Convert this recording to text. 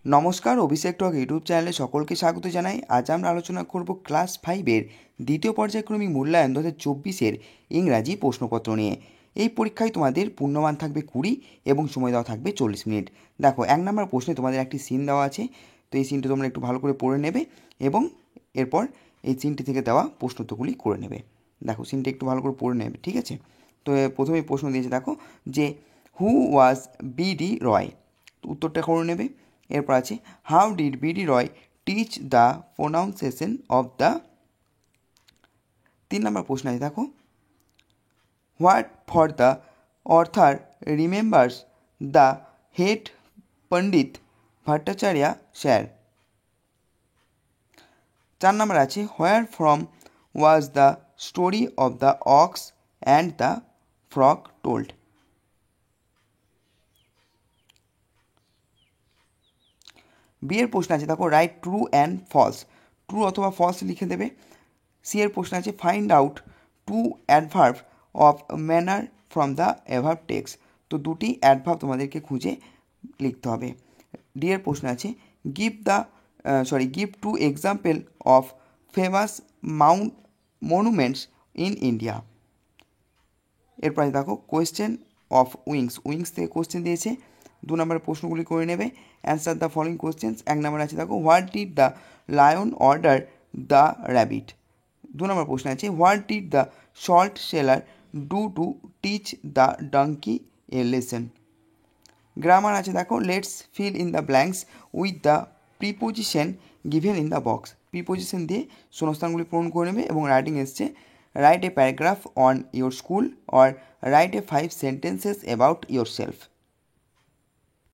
নমস্কার, অভিষেক টক ইউটিউব চ্যানেলে সকলকে স্বাগত জানাই। আজ আমরা আলোচনা করব ক্লাস 5-এর দ্বিতীয় পর্যায়ক্রমিক মূল্যায়ন 2024-এর ইংরাজি প্রশ্নপত্র নিয়ে। এই পরীক্ষায় তোমাদের পূর্ণমান থাকবে 20 এবং সময় দেওয়া থাকবে 40 মিনিট। দেখো, 1 নম্বর প্রশ্নে তোমাদের একটি সিন দেওয়া আছে, তো এই সিনটা তোমরা একটু ভালো করে পড়ে নেবে এবং এরপর এই সিনটি থেকে দেওয়া প্রশ্নোত্তরগুলি করে নেবে। দেখো, সিনটা একটু ভালো করে পড়ে নেবে, ঠিক আছে? তো প্রথমেই প্রশ্ন দিয়েছে, দেখো যে হু ওয়াজ বিডি রয়, উত্তরটা করে নেবে। এরপর আছে how did BD Roy teach the pronunciation of the. 3 number প্রশ্ন আছে, দেখো what for the author remembers the head Pandit Bhattacharya sir. 4 number আছে where from was the story of the ox and the frog told. B এর প্রশ্ন আছে, দেখো write true and false, true অথবা false লিখে দেবে। সি এর প্রশ্ন আছে find out two adverb of manner from the অ্যাভার্ব text, তো দুটি অ্যাডভার্ব তোমাদেরকে খুঁজে লিখতে হবে। ডি এর প্রশ্ন আছে give to example of famous monuments in India. এরপরে দেখো কোয়েশ্চেন অফ উইংস থেকে কোয়েশ্চেন দিয়েছে, 2 নম্বরের প্রশ্নগুলি করে নেবে। Answer the following questions. 1 নম্বর আছে, দেখো what did the lion order the rabbit. 2 নম্বর প্রশ্ন আছে what did the salt seller do to teach the donkey a lesson. Grammar আছে, দেখো let's fill in the blanks with the preposition given in the box, preposition দিয়ে শূন্যস্থানগুলি পূরণ করে নেবে। এবং রাইটিং এসছে write a paragraph on your school or write a 5 sentences about your self.